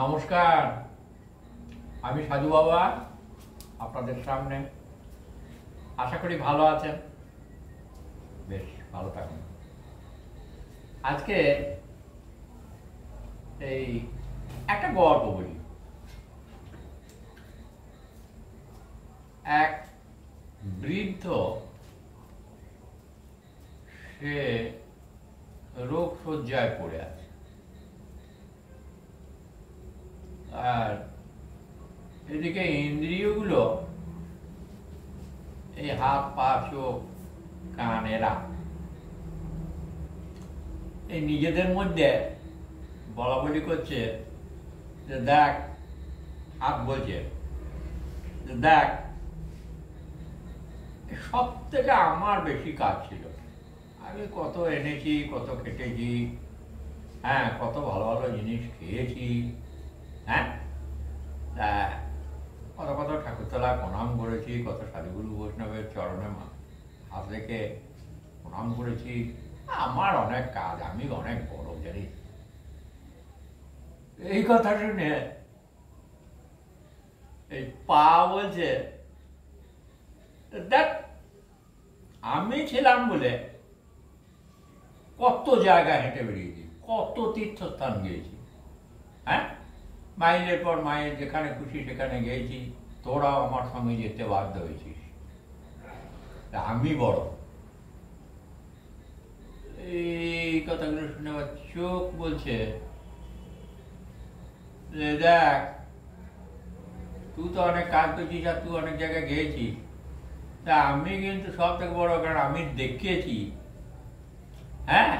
নমস্কার, আমি সাধু বাবা আপনাদের সামনে। আশা করি ভালো আছেন। বেশ ভালো থাকুন। আজকে এই একটা গল্প বলি। এক বৃদ্ধ, সে রোগ শয্যায় পড়ে আছে, আর এদিকে ইন্দ্রিয়গুলো, এই হাত পা চোখ কান এরা এই নিজেদের মধ্যে বলা বলি করছে যে দেখ, হাত বলছে যে দেখ, সব থেকে আমার বেশি কাজ ছিল। আমি কত এনেছি, কত খেটেছি, হ্যাঁ, কত ভালো ভালো জিনিস খেয়েছি, হ্যাঁ, কত কত ঠাকুরতলায় প্রণাম করেছি, কত সাধুগুরু বৈষ্ণবের চরণে হাত রেখে প্রণাম করেছি। আমার অনেক কাজ, আমি অনেক বড় জানি। এই কথা শুনে এই পা বলছে, দেখ, আমি ছিলাম বলে কত জায়গায় হেঁটে বেরিয়েছি, কত তীর্থস্থান গিয়েছি, হ্যাঁ, মাইলের পর মাইল, যেখানে খুশি সেখানে গিয়েছি। তোরাও আমার সঙ্গে যেতে বাধ্য হয়েছিস, আমি বড়। এই কথাগুলো শুনে আমার চোখ বলছে যে দেখ, তুই তো অনেক কাজ করছিস আর তুই অনেক জায়গায় গিয়েছিস, তা আমি কিন্তু সব থেকে বড়, কারণ আমি দেখিয়েছি। হ্যাঁ,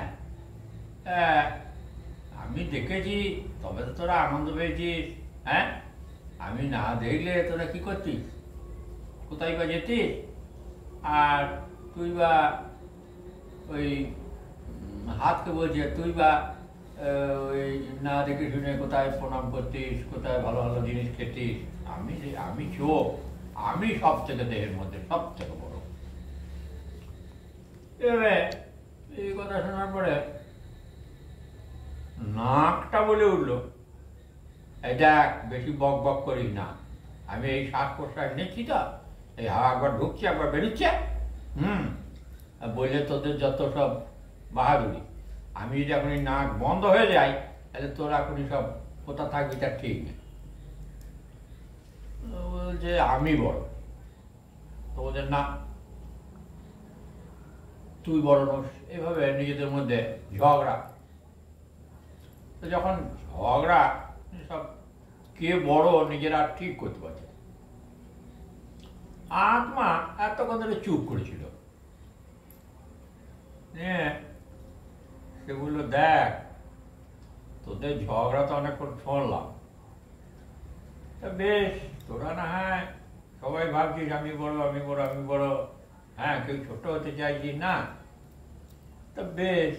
আমি দেখেছি, তবে তো তোরা আনন্দ পেয়েছিস। হ্যাঁ, আমি না দেখলে তোরা কি করতিস, কোথায় বা যেতিস? আর তুই বা ওই হাতকে বলছে, তুই বা ওই না দেখে শুনে কোথায় প্রণাম করতিস, কোথায় ভালো ভালো জিনিস খেতিস। আমি চোখ, আমি সব থেকে দেহের মধ্যে সব থেকে বড়। এবারে এই কথা শোনার পরে নাকটা বলে উঠলো, এই দেখ, বেশি বক বক করিস না। আমি এই শ্বাস প্রশ্বাস নিচ্ছি তো, এই হাওয়া একবার ঢুকছে একবার বেরোচ্ছে, বললে তোদের যত সব বাহাদুরি। আমি যদি এখন নাক বন্ধ হয়ে যায়, তাহলে তোরা এখনই সব কোথা থাকবি তার ঠিক নেই। বলছে আমি বড়, তো ওদের না, তুই বড় নোস। এভাবে নিজেদের মধ্যে ঝগড়া। তো যখন ঝগড়া, সব কে বড় নিজেরা ঠিক করতে পারছে। আত্মা এতক্ষণ ধরে চুপ করেছিল, সে বললো, দেখ, তোদের ঝগড়া তো অনেকক্ষণ শুনলাম, তা বেশ, তোরা না হয় সবাই ভাবছিস আমি বড়, আমি বড়, আমি বড়, হ্যাঁ, কেউ ছোট হতে চাইছিস না। তা বেশ,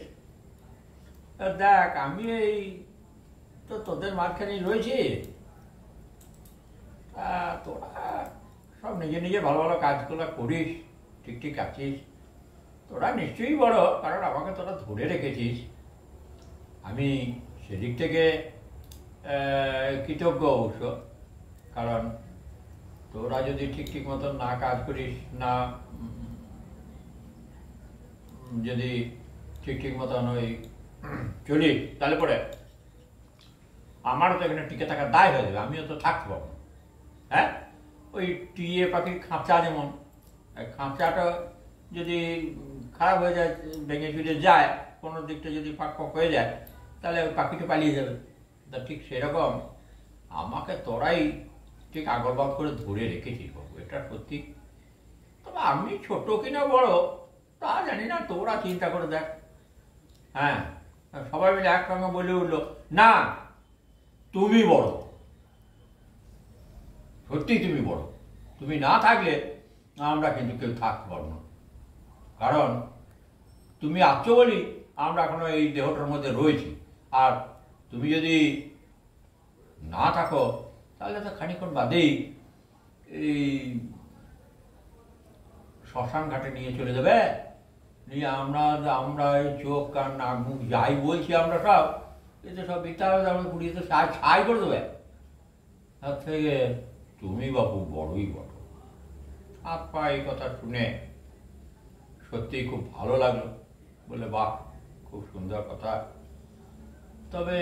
দেখ, আমি এই তো তোদের মাঝখানেই রয়েছি। তোরা সব নিজে নিজে ভালো ভালো কাজগুলো করিস, ঠিক ঠিক আছিস। তোরা নিশ্চয়ই বড়, কারণ আমাকে তোরা ধরে রেখেছিস। আমি সেদিক থেকে কৃতজ্ঞ অবশ্য, কারণ তোরা যদি ঠিক ঠিক মতন না কাজ করিস, না যদি ঠিক ঠিক মতন ওই চলিস, তাহলে পরে আমারও তো এখানে টিকে থাকার দায় হয়ে যাবে, আমিও তো থাকতে পারবো। হ্যাঁ, ওই টিয়ে পাখির খাঁচা, যেমন খাঁচাটা যদি খারাপ হয়ে যায়, ভেঙে চুরে যায়, কোনো দিকটা যদি ফাঁক ফাঁক হয়ে যায়, তাহলে ওই পাখিটা পালিয়ে যাবে। তা ঠিক সেরকম আমাকে তোরাই ঠিক আগরবাদ করে ধরে রেখেছিস বাবু, এটা সত্যি। তবে আমি ছোট কিনা বড় তা জানি না, তোরা চিন্তা করে দেখ। হ্যাঁ, সবাই মিলে একসঙ্গে বলে উঠলো, না, তুমি বড়, সত্যি তুমি বড়। তুমি না থাকলে আমরা কিন্তু কেউ থাকতে পারবো না, কারণ তুমি আছো বলি আমরা এখনো এই দেহটার মধ্যে রয়েছি। আর তুমি যদি না থাকো, তাহলে তো খানিক্ষণ বাদেই এই শ্মশান ঘাটে নিয়ে চলে যাবে। নিয়ে আমরা এই চোখ কান নাক মুখ যাই বলছি আমরা সব এতে সব মিথ্যা হবে, তারপরে পুড়িয়ে তো সাই করে দেবে। তার থেকে তুমি বাবু বড়ই বড়। আপা এই কথা শুনে সত্যিই খুব ভালো লাগলো, বলে বাহ খুব সুন্দর কথা। তবে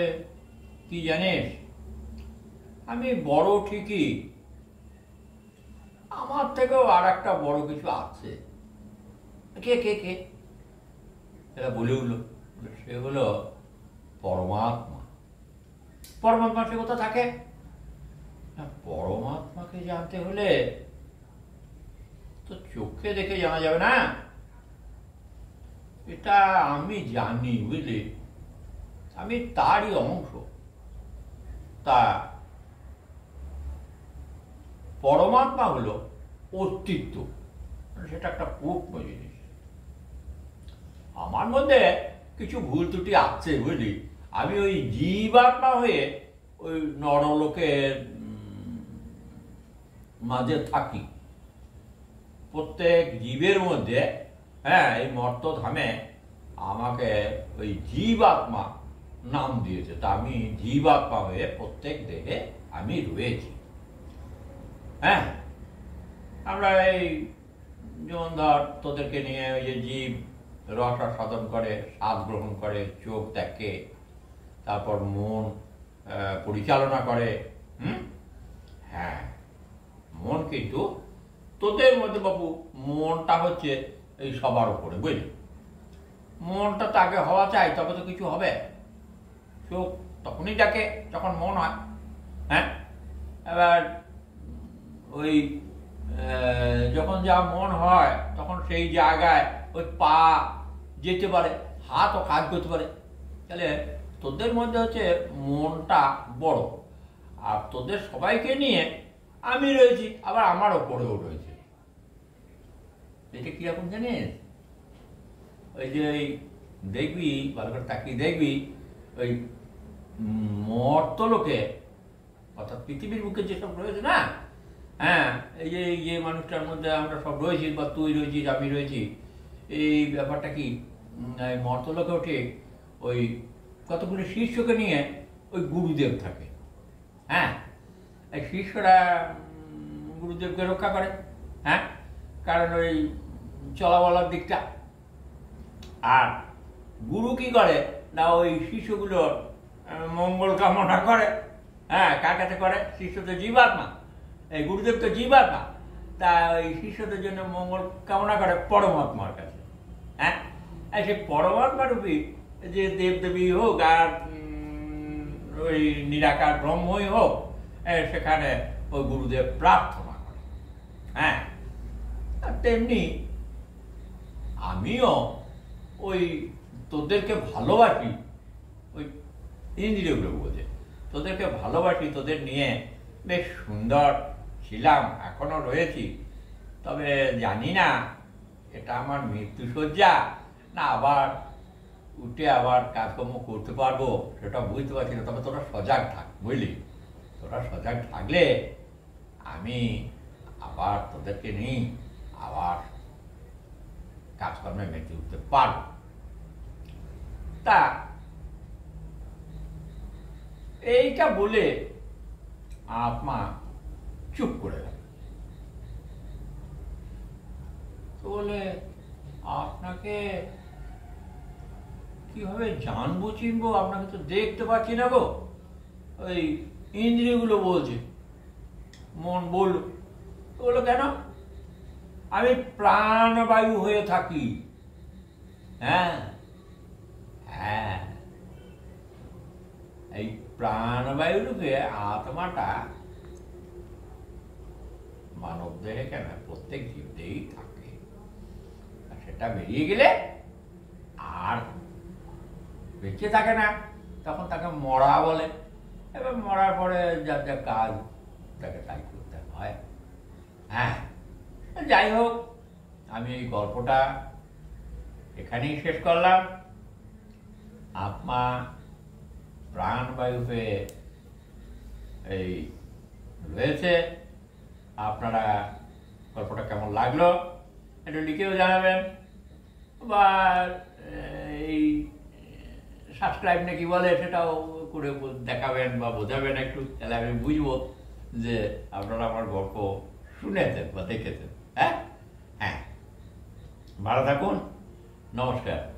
কি জানিস, আমি বড় ঠিকই, আমার থেকেও আর একটা বড় কিছু আছে। কে কে কে এরা বলে উঠলো, সে হলো পরমাত্মা। পরমাত্মা সে কোথা থাকে? পরমাত্মাকে জানতে হলে তো চোখে দেখে জানা যাবে না, এটা আমি জানি বুঝলি, আমি তারই অংশ। তা পরমাত্মা হলো অস্তিত্ব, সেটা একটা পূর্ণ জিনিস। আমার মধ্যে কিছু ভুল ত্রুটি আছে বুঝলি, আমি ওই জীবাত্মা হয়ে ওই নরলোকের মাঝে থাকি। প্রত্যেক জীবের মধ্যে, হ্যাঁ, এই মর্তধামে আমাকে ওই জীবাত্মা নাম দিয়েছে, তা আমি জীবাত্মা হয়ে প্রত্যেক দেহে আমি রয়েছি। হ্যাঁ, আমরা এই যেমন ধর তোদেরকে নিয়ে ওই যে জীব রস সাধন করে, স্বাদ গ্রহণ করে, চোখ দেখে, তারপর মন পরিচালনা করে। হ্যাঁ, মন কিন্তু তোদের মধ্যে বাবু মনটা হচ্ছে এই সবার উপরে বুঝলি। মনটা তো আগে হওয়া চাই, তবে তো কিছু হবে। চোখ তখনই দেখে যখন মন হয়। হ্যাঁ, এবার ওই যখন যা মন হয় তখন সেই জায়গায় ওই পা যেতে পারে, হাতও কাজ করতে পারে। তাহলে তোদের মধ্যে হচ্ছে মনটা বড়, আর তোদের সবাইকে নিয়ে আমি রয়েছি, আবার আমার ওপরেও রয়েছে। এটা কিরকম জানিস, ওই যে ওই দেখবি, ভালো করে তাকিয়ে দেখবি, ওই মর্তলোকে অর্থাৎ পৃথিবীর বুকে যেসব রয়েছে না, হ্যাঁ, এই যে যে মানুষটার মধ্যে আমরা সব রয়েছি, বা তুই রয়েছিস, আমি রয়েছি, এই ব্যাপারটা কি মর্তলোকেও ঠিক ওই কতগুলি শিষ্যকে নিয়ে ওই গুরুদেব থাকে। হ্যাঁ, এই শিষ্যরা গুরুদেবকে রক্ষা করে। হ্যাঁ, কারণ ওই চলা বলার দিকটা। আর গুরু কি করে না, ওই শিষ্যগুলোর মঙ্গল কামনা করে। হ্যাঁ, কার কাছে করে? শিষ্য তো জীবাত্মা, এই গুরুদেব তো জীবাত্মা, তা ওই শিষ্যদের জন্য মঙ্গল কামনা করে পরমাত্মার কাছে। হ্যাঁ, সেই পরমাত্মা রূপী যে দেবদেবী হোক আর ওই নিরাকার ব্রহ্মই হোক, সেখানে ওই গুরুদেব প্রার্থনা করে। হ্যাঁ, তেমনি আমিও ওই তোদেরকে ভালোবাসি, ওই ইন্দ্রিয়গুলো বোঝে, তোদেরকে ভালোবাসি, তোদের নিয়ে বেশ সুন্দর ছিলাম, এখনো রয়েছি। তবে জানি না এটা আমার মৃত্যুশয্যা না আবার উঠে আবার কাজকর্ম করতে পারবো, সেটা বুঝতে পারছি না। তবে তোরা সজাগ থাক বুঝলি, তোরা সজাগ থাকলে আমি আবার তোদেরকে নিই আবার কাজকর্মে মেতে উঠতে পারবো। তা এইটা বলে আত্মা চুপ করে গেল। তো বলে, আপনাকে কিভাবে জানবো চিনবো, আপনাকে তো দেখতে পাচ্ছি না গো। ওই ইন্দ্রিয়গুলো বলছে। মন বলল, বললো কেন? আমি প্রাণবায়ু হয়ে থাকি। হ্যাঁ হ্যাঁ, এই প্রাণবায়ু রূপে আত্মাটা মানব দেহে কেন প্রত্যেক জীবদেই থাকে। সেটা বেরিয়ে গেলে আর বেঁচে থাকে না, তখন তাকে মরা বলে। এবার মরার পরে যার যা কাজ তাকে তাই করতে হয়। হ্যাঁ, যাই হোক, আমি এই গল্পটা এখানেই শেষ করলাম। আত্মা প্রাণবায়ুতে এই রয়েছে। আপনারা গল্পটা কেমন লাগলো একটু লিখেও জানাবেন, বা এই সাবস্ক্রাইব নাকি বলে সেটাও করে দেখাবেন বা বোঝাবেন একটু, তাহলে আমি বুঝবো যে আপনারা আমার গল্প শুনেছেন বা দেখেছেন। হ্যাঁ, হ্যাঁ, ভালো থাকুন, নমস্কার।